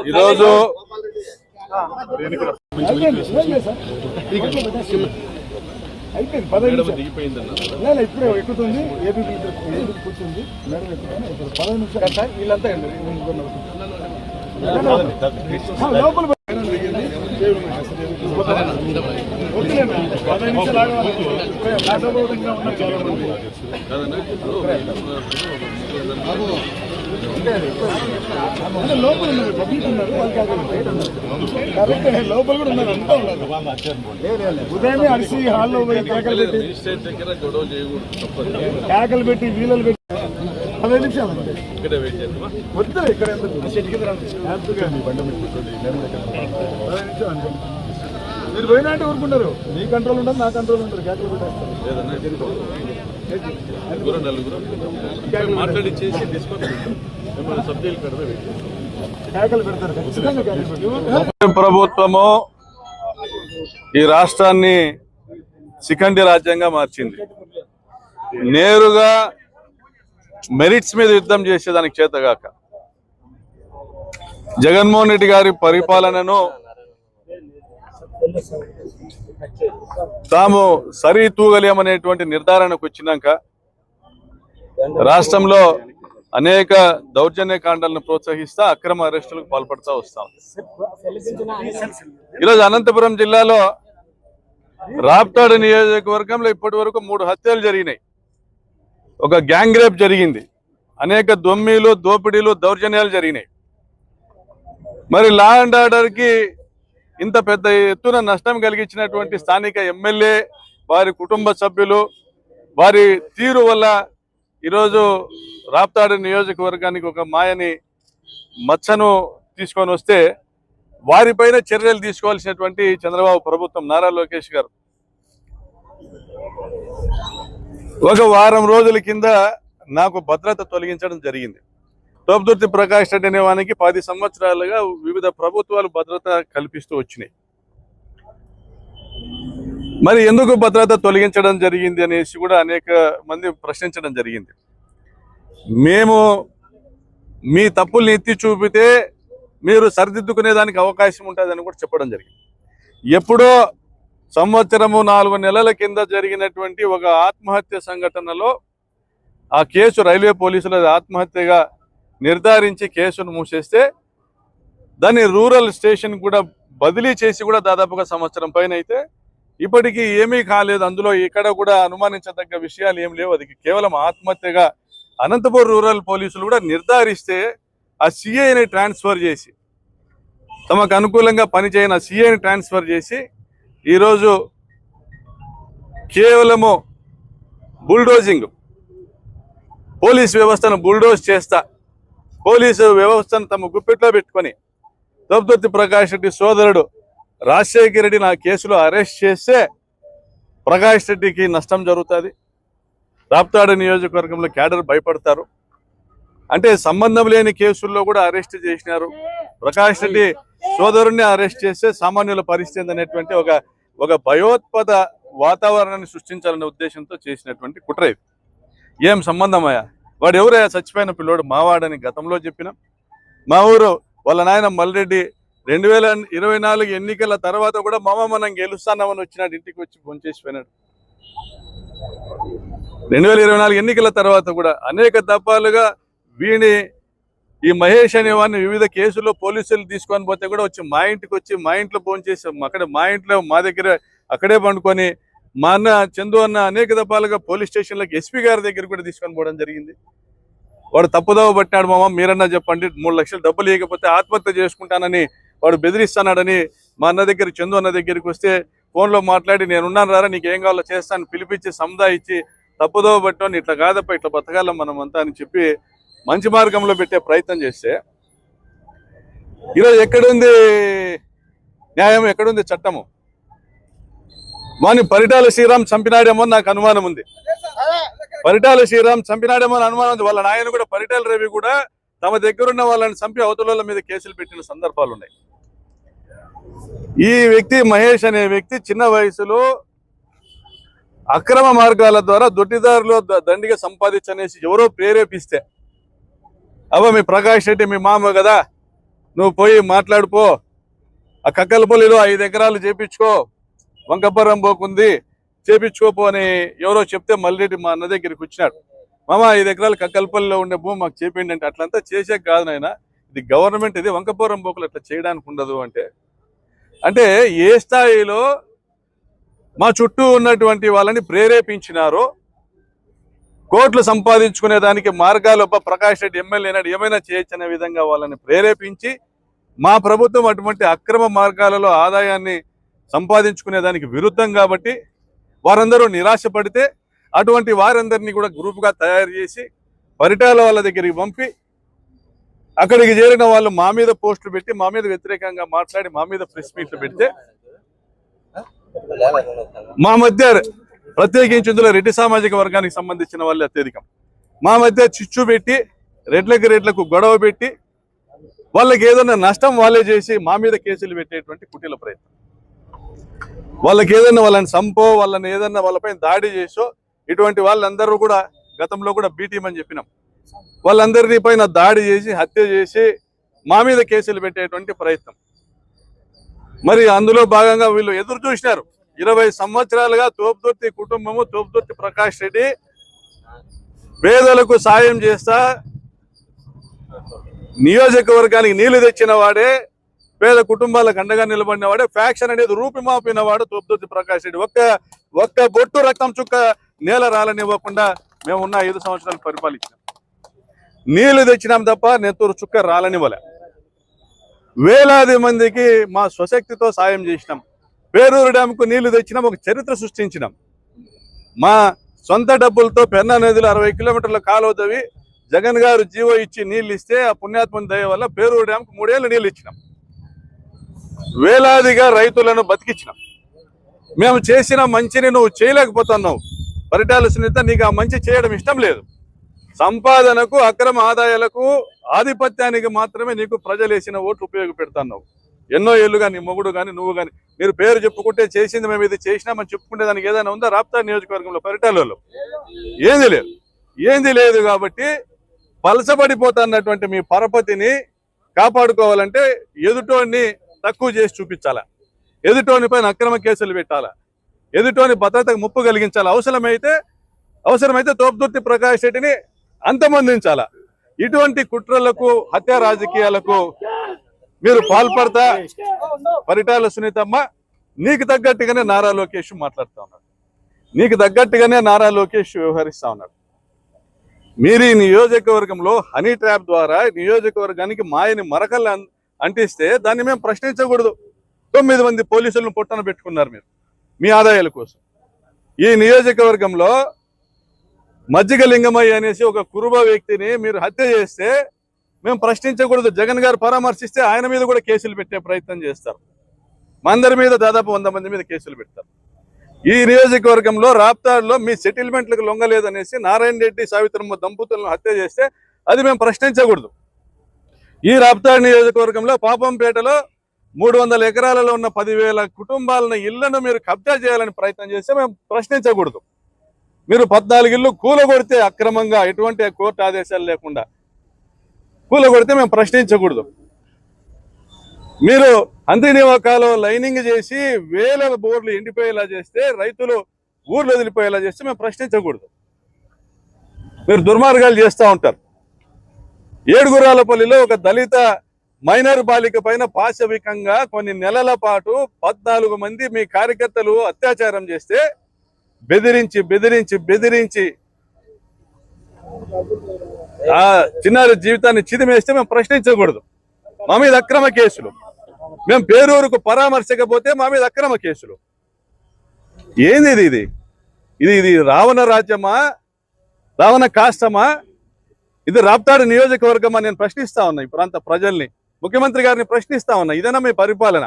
ఈరోజు అయిపోయింది ఇప్పుడే ఎక్కుతుంది ఏపీ కూర్చుంది మేడం ఎక్కుతుంది 15 నిమిషాలు వీళ్ళంతా లోపల లోపల ఉన్నారు పబ్లిక్ ఉన్నారు లోపల కూడా ఉన్నారు అంతా ఉన్నారు ఉదయమే అరిసి హాల్లో పోయి కేకలు పెట్టి వీలలు పెట్టి 15 నిమిషాలు వద్దు ఇక్కడ మీరు పోయినా అంటే ఊరుకుంటారు నీ కంట్రోల్ ఉండదు నా కంట్రోల్ ఉంటారు కేకలు పెట్టేస్తారు. ప్రభుత్వము ఈ రాష్ట్రాన్ని శిఖండి రాజ్యంగా మార్చింది. నేరుగా మెరిట్స్ మీద యుద్ధం చేసేదానికి చేతగాక జగన్మోహన్ రెడ్డి గారి పరిపాలనను తాము సరితూగలేమనేటువంటి నిర్ధారణకు వచ్చినాక రాష్ట్రంలో అనేక దౌర్జన్యకాండాలను ప్రోత్సహిస్తా అక్రమ అరెస్టులకు పాల్పడుతూ వస్తాం. ఈరోజు అనంతపురం జిల్లాలో రాప్తాడు నియోజకవర్గంలో ఇప్పటి వరకు 3 హత్యలు జరిగినాయి. ఒక గ్యాంగ్ రేప్ జరిగింది. అనేక దొమ్మీలు దోపిడీలు దౌర్జన్యాలు జరిగినాయి. మరి లా అండ్ ఆర్డర్కి ఇంత పెద్ద ఎత్తున నష్టం కలిగించినటువంటి స్థానిక ఎమ్మెల్యే వారి కుటుంబ సభ్యులు వారి తీరు వల్ల ఈరోజు రాప్తాడు నియోజకవర్గానికి ఒక మాయని మచ్చను తీసుకొని వస్తే వారిపైన చర్యలు తీసుకోవాల్సినటువంటి చంద్రబాబు ప్రభుత్వం నారా లోకేష్ గారు ఒక వారం రోజుల కింద నాకు భద్రత తొలగించడం జరిగింది. తోపుదుర్తి ప్రకాష్ రెడ్డి అనే వానికి 10 సంవత్సరాలుగా వివిధ ప్రభుత్వాలు భద్రత కల్పిస్తూ వచ్చినాయి. మరి ఎందుకు భద్రత తొలగించడం జరిగింది అనేసి కూడా అనేక మంది ప్రశ్నించడం జరిగింది. మేము మీ తప్పుల్ని ఎత్తి చూపితే మీరు సరిదిద్దుకునేదానికి అవకాశం ఉంటుందని కూడా చెప్పడం జరిగింది. ఎప్పుడో సంవత్సరము 4 నెలల కింద జరిగినటువంటి ఒక ఆత్మహత్య సంఘటనలో ఆ కేసు రైల్వే పోలీసుల ఆత్మహత్యగా నిర్ధారించి కేసును మూసేస్తే దాన్ని రూరల్ స్టేషన్ కూడా బదిలీ చేసి కూడా దాదాపుగా సంవత్సరం పైన అయితే ఇప్పటికీ ఏమీ కాలేదు. అందులో ఇక్కడ కూడా అనుమానించదగ్గ విషయాలు ఏం లేవు. అది కేవలం ఆత్మహత్యగా అనంతపురం రూరల్ పోలీసులు కూడా నిర్ధారిస్తే ఆ సిఐని ట్రాన్స్ఫర్ చేసి తమకు అనుకూలంగా పనిచేయని ఆ సిఐని ట్రాన్స్ఫర్ చేసి ఈరోజు కేవలము బుల్డోజింగ్ పోలీస్ వ్యవస్థను బుల్డోజ్ చేస్తా పోలీసు వ్యవస్థను తమ గుప్పెట్లో పెట్టుకొని తోపుదుర్తి ప్రకాష్ రెడ్డి సోదరుడు రాజశేఖర్ రెడ్డి నా కేసులో అరెస్ట్ చేస్తే ప్రకాష్ రెడ్డికి నష్టం జరుగుతుంది. రాప్తాడు నియోజకవర్గంలో క్యాడర్ భయపడతారు. అంటే సంబంధం లేని కేసుల్లో కూడా అరెస్ట్ చేసినారు. ప్రకాష్ రెడ్డి సోదరుడిని అరెస్ట్ చేస్తే సామాన్యుల పరిస్థితి అనేటువంటి ఒక భయోత్పద వాతావరణాన్ని సృష్టించాలనే ఉద్దేశంతో చేసినటువంటి కుట్ర ఇది. ఏం సంబంధమయ్యా? వాడు ఎవరయ్యా? చచ్చిపోయిన పిల్లోడు మావాడని గతంలో చెప్పినాం. మా ఊరు వాళ్ళ నాయన మల్రెడ్డి 2024 ఎన్నికల తర్వాత కూడా మనం గెలుస్తాన్నామని వచ్చినాడు. ఇంటికి వచ్చి ఫోన్ చేసి పోయినాడు. 2024 ఎన్నికల తర్వాత కూడా అనేక దఫాలుగా వీని ఈ మహేష్ అనేవాడిని వివిధ కేసుల్లో పోలీసులు తీసుకొని పోతే కూడా వచ్చి మా ఇంటికి వచ్చి మా ఇంట్లో ఫోన్ చేసాం. అక్కడ మా ఇంట్లో మా దగ్గర అక్కడే పండుకొని మా అన్న చందు అన్న అనేక దఫాలుగా పోలీస్ స్టేషన్లకు ఎస్పీ గారి దగ్గర కూడా తీసుకొని పోవడం జరిగింది. వాడు తప్పుదోవ పట్టినాడు. మీరన్నా చెప్పండి, 3 లక్షలు డబ్బులు ఇవ్వకపోతే ఆత్మహత్య చేసుకుంటానని వాడు బెదిరిస్తున్నాడని మా అన్న దగ్గర చందు అన్న దగ్గరికి వస్తే ఫోన్లో మాట్లాడి నేనున్నాను రారా నీకు ఏం కావాలో చేస్తాను పిలిపించి సముదా ఇచ్చి తప్పుదోవ పట్టాను ఇట్లా కాదప్ప ఇట్లా బతకాలం మనం అంతా అని చెప్పి మంచి మార్గంలో పెట్టే ప్రయత్నం చేస్తే ఈరోజు ఎక్కడుంది న్యాయం? ఎక్కడుంది చట్టము? వాని పరిటాల శ్రీరామ్ చంపినాడేమో నాకు అనుమానం ఉంది. పరిటాల శ్రీరామ్ చంపినాడేమో అని అనుమానం ఉంది. వాళ్ళ నాయన కూడా పరిటాల రవి కూడా తమ దగ్గరున్న వాళ్ళని చంపి అవతల మీద కేసులు పెట్టిన సందర్భాలు ఉన్నాయి. ఈ వ్యక్తి మహేష్ అనే వ్యక్తి చిన్న వయసులో అక్రమ మార్గాల ద్వారా దొడ్డిదారులో దండిగా సంపాదించనేసి ఎవరో ప్రేరేపిస్తే మీ ప్రకాష్ రెడ్డి మీ మామ కదా, నువ్వు పోయి మాట్లాడుపో, ఆ కక్కలపల్లిలో 5 ఎకరాలు చేపించుకో, వంకపురం పోకుంది చేపించుకోపో అని ఎవరో చెప్తే మల్లిరెడ్డి మా అన్న దగ్గరికి వచ్చినాడు. మామ 5 ఎకరాలు కక్కలపల్లిలో ఉండే భూమి మాకు చేపిండి అంటే, అట్లంతా చేసే కాదు నాయన, ఇది గవర్నమెంట్, ఇది వంకపురం పోకులు అట్లా చేయడానికి ఉండదు అంటే ఏ స్థాయిలో మా చుట్టూ ఉన్నటువంటి వాళ్ళని ప్రేరేపించినారో, కోట్లు సంపాదించుకునే దానికి మార్గాలు ప్రకాష్ రెడ్డి ఎమ్మెల్యే నాడు ఏమైనా చేయొచ్చనే విధంగా వాళ్ళని ప్రేరేపించి మా ప్రభుత్వం అటువంటి అక్రమ మార్గాలలో ఆదాయాన్ని సంపాదించుకునే దానికి విరుద్ధం కాబట్టి వారందరూ నిరాశపడితే అటువంటి వారందరినీ కూడా గ్రూపుగా తయారు చేసి పరిటాల వాళ్ళ దగ్గరికి పంపి అక్కడికి చేరిన వాళ్ళు మా మీద పోస్టులు పెట్టి మా మీద వ్యతిరేకంగా మాట్లాడి మా మీద ప్రెస్ మీట్లు పెడితే మా మధ్య ప్రత్యేకించి ఇందులో రెడ్డి సామాజిక వర్గానికి సంబంధించిన వాళ్ళు అత్యధికం, మా మధ్య చిచ్చు పెట్టి రెడ్లకు గొడవ పెట్టి వాళ్ళకి ఏదైనా నష్టం వాళ్ళే చేసి మా మీద కేసులు పెట్టేటువంటి కుటీల ప్రయత్నం. వాళ్ళకి ఏదైనా వాళ్ళని సంపో, వాళ్ళని ఏదన్నా వాళ్ళపై దాడి చేసో, ఇటువంటి వాళ్ళందరూ కూడా గతంలో కూడా బీటీమని చెప్పినాం, వాళ్ళందరినీ పైన దాడి చేసి హత్య చేసి మా మీద కేసులు పెట్టేటువంటి ప్రయత్నం. మరి అందులో భాగంగా వీళ్ళు ఎదురు చూసినారు. 20 సంవత్సరాలుగా తోపుదుర్తి కుటుంబము, తోపుదుర్తి ప్రకాష్ రెడ్డి పేదలకు సాయం చేస్తా నియోజకవర్గానికి నీళ్లు తెచ్చిన వాడే, పేద కుటుంబాలకు అండగా నిలబడిన వాడే, ఫ్యాక్షన్ అనేది రూపుమాపిన వాడు తోపుదుర్తి ప్రకాష్ రెడ్డి. ఒక్క బొట్టు రక్తం చుక్క నేల రాలనివ్వకుండా మేము ఉన్న 5 సంవత్సరాలు పరిపాలించినాం. నీళ్లు తెచ్చినాం తప్ప నెత్తూరు చుక్క రాలనివ్వలే. వేలాది మందికి మా స్వశక్తితో సాయం చేసినాం. పేరూరు డ్యాంకు నీళ్లు తెచ్చినాం, ఒక చరిత్ర సృష్టించినాం. మా సొంత డబ్బులతో పెన్నా నదిలో 60 కిలోమీటర్ల కాలువ తవ్వి జగన్ గారు జీవో ఇచ్చి నీళ్ళు ఇస్తే ఆ పుణ్యాత్మని దయ వల్ల పేరూరు డ్యాంకు 3 ఏళ్ళు నీళ్ళు ఇచ్చినాం. వేలాదిగా రైతులను బతికించినాం. మేము చేసిన మంచిని నువ్వు చేయలేకపోతున్నావు. పరిటాల సునీత, నీకు ఆ మంచి చేయడం ఇష్టం లేదు. సంపాదనకు, అక్రమ ఆదాయాలకు, ఆధిపత్యానికి మాత్రమే నీకు ప్రజలు వేసిన ఓట్లు ఉపయోగపెడుతున్నావు. ఎన్నో ఏళ్ళుగా నీ మొగుడు కానీ నువ్వు కానీ మీరు పేరు చెప్పుకుంటే చేసింది మేము ఇది చేసినామని చెప్పుకుంటే దానికి ఏదైనా ఉందా? రాప్తా నియోజకవర్గంలో పరిటాలలో ఏంది లేదు. కాబట్టి పలసపడిపోతున్నటువంటి మీ పరపతిని కాపాడుకోవాలంటే ఎదుటోని తక్కువ చేసి చూపించాలా, ఎదుటోని పైన అక్రమ కేసులు పెట్టాలా, ఎదుటోని భద్రతకు ముప్పు కలిగించాలా, అవసరమైతే తోపుదుర్తి ప్రకాష్ రెడ్డిని అంతమొందించాలా. ఇటువంటి కుట్రలకు, హత్య రాజకీయాలకు మీరు పాల్పడతా పరిటాల సునీతమ్మ నీకు తగ్గట్టుగానే నారా లోకేష్ మాట్లాడుతూ ఉన్నాడు, నీకు తగ్గట్టుగానే నారా లోకేష్ వ్యవహరిస్తా ఉన్నాడు. మీరు ఈ నియోజకవర్గంలో హనీ ట్రాప్ ద్వారా నియోజకవర్గానికి మాయని మరకల్ని అంటిస్తే దాన్ని మేము ప్రశ్నించకూడదు. 9 మంది పోలీసులను పొట్టన పెట్టుకున్నారు మీరు మీ ఆదాయాల కోసం. ఈ నియోజకవర్గంలో మజ్జిగ లింగమయ్య అనేసి ఒక కురుబ వ్యక్తిని మీరు హత్య చేస్తే మేము ప్రశ్నించకూడదు. జగన్ గారు పరామర్శిస్తే ఆయన మీద కూడా కేసులు పెట్టే ప్రయత్నం చేస్తారు. మా అందరి మీద దాదాపు 100 మంది మీద కేసులు పెడతారు. ఈ నియోజకవర్గంలో రాప్తాడులో మీ సెటిల్మెంట్లకు లొంగలేదనేసి నారాయణ రెడ్డి, సావిత్రమ్మ దంపతులను హత్య చేస్తే అది మేము ప్రశ్నించకూడదు. ఈ రాప్తాడు నియోజకవర్గంలో పాపంపేటలో 300 ఎకరాలలో ఉన్న 10,000 కుటుంబాలను ఇళ్లను మీరు కబ్జా చేయాలని ప్రయత్నం చేస్తే మేము ప్రశ్నించకూడదు. మీరు 14 ఇళ్ళు కూలగొడితే అక్రమంగా, ఎటువంటి కోర్టు ఆదేశాలు లేకుండా కూలగొడితే మేము ప్రశ్నించకూడదు. మీరు అంతర్నివాకాలో లైనింగ్ చేసి వేల బోర్లు ఎండిపోయేలా చేస్తే, రైతులు ఊర్లు వదిలిపోయేలా చేస్తే మేము ప్రశ్నించకూడదు. మీరు దుర్మార్గాలు చేస్తూ ఉంటారు. ఏడుగురాలపల్లిలో ఒక దళిత మైనర్ బాలిక పైన పాశవికంగా కొన్ని నెలల పాటు 14 మంది మీ కార్యకర్తలు అత్యాచారం చేస్తే బెదిరించి ఆ చిన్నారి జీవితాన్ని చిదిమేస్తే మేము ప్రశ్నించకూడదు. మా మీద అక్రమ కేసులు, మేము పేరూరుకు పరామర్శకపోతే మా మీద అక్రమ కేసులు. ఏంది ఇది రావణ రాజ్యమా, రావణ కాష్టమా? ఇది రాప్తాడు నియోజకవర్గమా? నేను ప్రశ్నిస్తా ఉన్నా ఈ ప్రాంత ప్రజల్ని, ముఖ్యమంత్రి గారిని ప్రశ్నిస్తా ఉన్నా. ఇదేనా మీ పరిపాలన?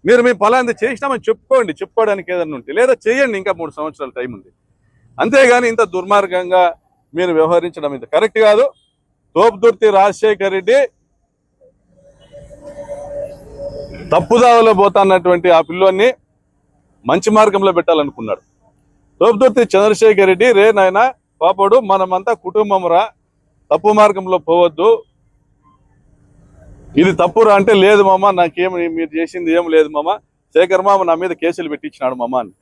మీరు మీ ఫలాన్ని చేసినామని చెప్పుకోవడానికి ఏదైనా ఉంటే, లేదా చేయండి, ఇంకా 3 సంవత్సరాల టైం ఉంది. అంతేగాని ఇంత దుర్మార్గంగా మీరు వ్యవహరించడం ఇది కరెక్ట్ కాదు. తోపుదుర్తి రాజశేఖర్ రెడ్డి తప్పుదావలో పోతాన్నటువంటి ఆ పిల్లోని మంచి మార్గంలో పెట్టాలనుకున్నాడు. తోపుదుర్తి చంద్రశేఖర్ రెడ్డి, రే నాయన పాపడు, మనమంతా కుటుంబం రా, తప్పు మార్గంలో పోవద్దు, ఇది తప్పురా అంటే, లేదు మామ నాకేమి మీరు చేసింది ఏం లేదు మామ, శేఖర్ మామ నా మీద కేసులు పెట్టించినాడు మామ అని.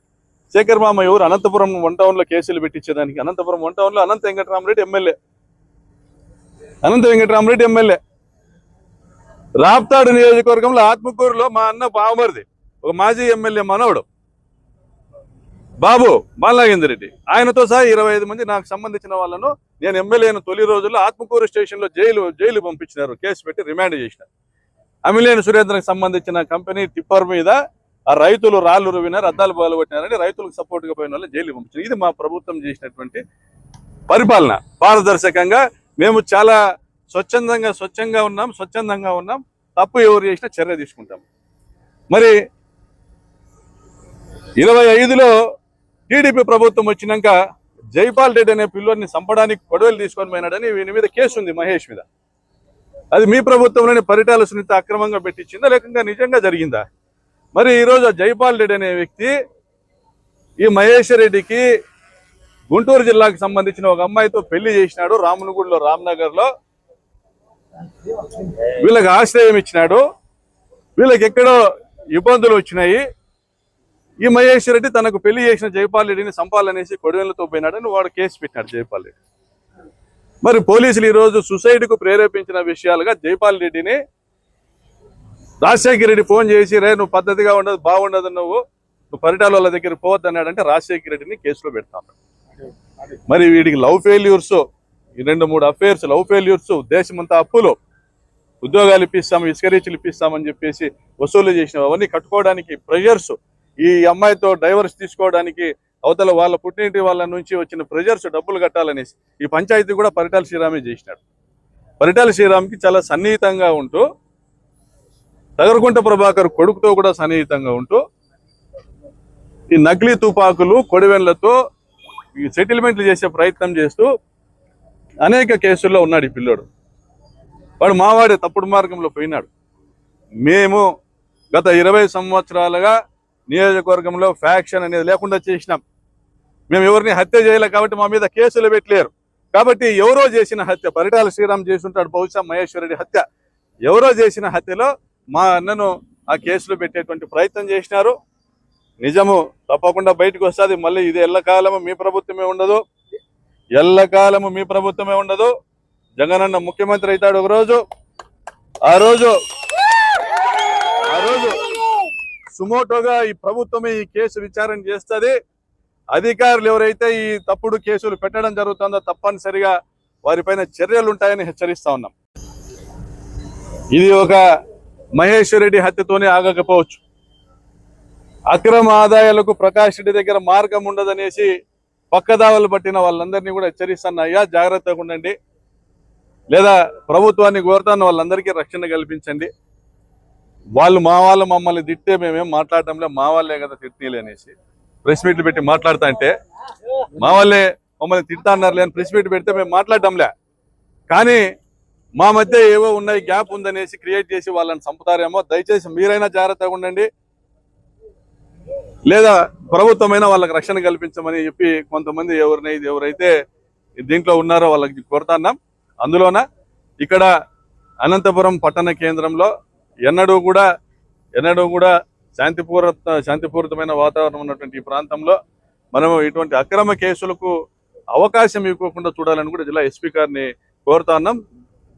శేఖర్ మామ ఎవరు? అనంతపురం 1 టౌన్లో కేసులు పెట్టించేదానికి. అనంతపురం 1 టౌన్లో అనంత వెంకటరామరెడ్డి ఎమ్మెల్యే. అనంత వెంకటరామరెడ్డి ఎమ్మెల్యే. రాప్తాడు నియోజకవర్గంలో ఆత్మకూరులో మా అన్న బావమరిది, ఒక మాజీ ఎమ్మెల్యే మనవడు బాబు బాలనాగేందర్ రెడ్డి, ఆయనతో సహా 25 మంది నాకు సంబంధించిన వాళ్ళను నేను ఎమ్మెల్యే అయిన తొలి రోజుల్లో ఆత్మకూరు స్టేషన్లో జైలు పంపించినారు, కేసు పెట్టి రిమాండ్ చేసినారు. అమిలేని సురేంద్రకు సంబంధించిన కంపెనీ టిప్పర్ మీద ఆ రైతులు రాళ్ళు రువినారు, అద్దాలు బాలు కొట్టినారని రైతులకు సపోర్ట్గా పోయిన వాళ్ళు జైలు పంపించారు. ఇది మా ప్రభుత్వం చేసినటువంటి పరిపాలన. పారదర్శకంగా మేము చాలా స్వచ్ఛంగా ఉన్నాం. తప్పు ఎవరు చేసినా చర్య తీసుకుంటాం. మరి 25లో టీడీపీ ప్రభుత్వం వచ్చినాక జైపాల్ రెడ్డి అనే పిల్లోని చంపడానికి కొడవలు తీసుకొని పోయినాడని వీని మీద కేసు ఉంది, మహేష్ మీద. అది మీ ప్రభుత్వంలోని పరిటాల సునీత అక్రమంగా పెట్టించిందా లేకుండా నిజంగా జరిగిందా? మరి ఈరోజు జైపాల్ రెడ్డి అనే వ్యక్తి ఈ మహేష్ రెడ్డికి గుంటూరు జిల్లాకు సంబంధించిన ఒక అమ్మాయితో పెళ్లి చేసినాడు, రాములగూడలో రామ్నగర్లో. వీళ్ళకి ఆశ్రయం ఇచ్చినాడు, వీళ్ళకి ఎక్కడో ఇబ్బందులు వచ్చినాయి. ఈ మహేష్ రెడ్డి తనకు పెళ్లి చేసిన జైపాల్ రెడ్డిని చంపాలనేసి కొడవెళ్లతో పోయినాడని వాడు కేసు పెట్టినాడు జైపాల్ రెడ్డి. మరి పోలీసులు ఈరోజు సుసైడ్కు ప్రేరేపించిన విషయాలుగా జైపాల్ రెడ్డిని రాజశేఖర రెడ్డి ఫోన్ చేసి, రే నువ్వు పద్ధతిగా ఉండదు, బాగుండదు, నువ్వు పరిటాల వాళ్ళ దగ్గర పోవద్దు అన్నాడంటే రాజశేఖర రెడ్డిని కేసులో పెడతాను. మరి వీడికి love failures, 2-3 affairs, love failures, దేశమంతా అప్పులు, ఉద్యోగాలు ఇప్పిస్తాము, ఇసుక రీచ్లు ఇప్పిస్తామని చెప్పేసి వసూలు చేసినవి, అవన్నీ కట్టుకోవడానికి ప్రెజర్స్, ఈ అమ్మాయితో డైవర్స్ తీసుకోవడానికి అవతల వాళ్ళ పుట్టింటి వాళ్ళ నుంచి వచ్చిన ప్రెజర్స్, డబ్బులు కట్టాలనేసి ఈ పంచాయతీ కూడా పరిటాల శ్రీరామే చేసినాడు. పరిటాల శ్రీరామ్కి చాలా సన్నిహితంగా ఉంటూ, తగరకుంట ప్రభాకర్ కొడుకుతో కూడా సన్నిహితంగా ఉంటూ, ఈ నకిలీ తుపాకులు కొడివెళ్లతో ఈ సెటిల్మెంట్లు చేసే ప్రయత్నం చేస్తూ అనేక కేసుల్లో ఉన్నాడు ఈ పిల్లోడు. వాడు మావాడే తప్పుడు మార్గంలో పోయినాడు. మేము గత 20 సంవత్సరాలుగా నియోజకవర్గంలో ఫ్యాక్షన్ అనేది లేకుండా చేసినాం. మేము ఎవరిని హత్య చేయలే కాబట్టి మా మీద కేసులు పెట్టలేరు. కాబట్టి ఎవరో చేసిన హత్య, పరిటాల శ్రీరామ్ చేసి ఉంటాడు బహుశా మహేశ్వరరెడ్డి హత్య, ఎవరో చేసిన హత్యలో మా అన్నను ఆ కేసులో పెట్టేటువంటి ప్రయత్నం చేసినారు. నిజము తప్పకుండా బయటకు వస్తుంది. మళ్ళీ ఇది ఎల్లకాలము మీ ప్రభుత్వమే ఉండదు, ఎల్లకాలము మీ ప్రభుత్వమే ఉండదు. జగనన్న ముఖ్యమంత్రి అవుతాడు ఒక రోజు. ఆ రోజు సుమోటోగా ఈ ప్రభుత్వమే ఈ కేసు విచారణ చేస్తుంది. అధికారులు ఎవరైతే ఈ తప్పుడు కేసులు పెట్టడం జరుగుతుందో తప్పనిసరిగా వారిపైన చర్యలు ఉంటాయని హెచ్చరిస్తా ఉన్నాం. ఇది ఒక మహేశ్వర్ రెడ్డి హత్యతోనే ఆగకపోవచ్చు. అక్రమ ఆదాయాలకు ప్రకాష్ రెడ్డి దగ్గర మార్గం ఉండదనేసి పక్కదావలు పట్టిన వాళ్ళందరినీ కూడా హెచ్చరిస్తాను, అయ్యా జాగ్రత్తగా ఉండండి, లేదా ప్రభుత్వాన్ని కోరుతాను వాళ్ళందరికీ రక్షణ కల్పించండి. వాళ్ళు మమ్మల్ని తిట్టే మేమేం మాట్లాడటంలే, మా వాళ్ళే కదా తిట్నీలే అనేసి ప్రెస్ మీట్లు పెట్టి మాట్లాడుతా అంటే, మా వాళ్ళే మమ్మల్ని తిడతా అన్నారులే అని ప్రెస్ మీట్ పెడితే మేము మాట్లాడటంలే. కానీ మా మధ్య ఏవో ఉన్నాయి, గ్యాప్ ఉందనేసి క్రియేట్ చేసి వాళ్ళని చంపుతారేమో. దయచేసి మీరైనా జాగ్రత్తగా ఉండండి, లేదా ప్రభుత్వమైనా వాళ్ళకి రక్షణ కల్పించమని చెప్పి కొంతమంది ఎవరైతే దీంట్లో ఉన్నారో వాళ్ళకి కోరుతున్నాం. అందులోన ఇక్కడ అనంతపురం పట్టణ కేంద్రంలో ఎన్నడూ కూడా శాంతిపూరితమైన వాతావరణం ఉన్నటువంటి ఈ ప్రాంతంలో మనం ఇటువంటి అక్రమ కేసులకు అవకాశం ఇవ్వకుండా చూడాలని కూడా జిల్లా ఎస్పీ గారిని కోరుతా ఉన్నాం.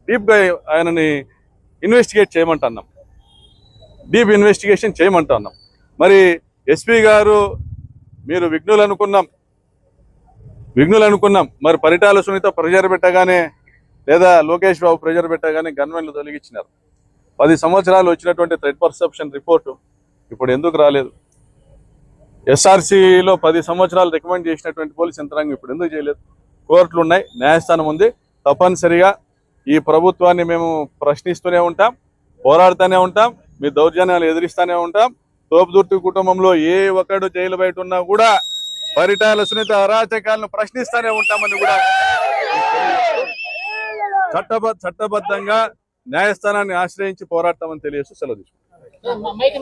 డీప్గా ఆయనని డీప్ ఇన్వెస్టిగేషన్ చేయమంటున్నాం. మరి ఎస్పీ గారు మీరు విఘ్నులు అనుకున్నాం. మరి పరిటాల సునీత ప్రెజర్ పెట్టగానే, లేదా లోకేష్ బాబు ప్రెజర్ పెట్టగానే గన్మెన్లు తొలగించినారు. 10 సంవత్సరాలు వచ్చినటువంటి థ్రెట్ పర్సెప్షన్ రిపోర్టు ఇప్పుడు ఎందుకు రాలేదు? ఎస్ఆర్సీలో 10 సంవత్సరాలు రికమెండ్ చేసినటువంటి పోలీస్ యంత్రాంగం ఇప్పుడు ఎందుకు చేయలేదు? కోర్టులు ఉన్నాయి, న్యాయస్థానం ఉంది. తప్పనిసరిగా ఈ ప్రభుత్వాన్ని మేము ప్రశ్నిస్తూనే ఉంటాం, పోరాడుతూనే ఉంటాం, మీ దౌర్జన్యాలు ఎదిరిస్తూనే ఉంటాం. తోపుదుర్తి కుటుంబంలో ఏ ఒక్కడు జైలు బయట ఉన్నా కూడా పరిటాల సునీత అరాచకాలను ప్రశ్నిస్తూనే ఉంటామని కూడా చట్టబద్ధంగా న్యాయస్థానాన్ని ఆశ్రయించి పోరాడతామని తెలియజేస్తూ సెలవు తీసుకుంటాం. మైక్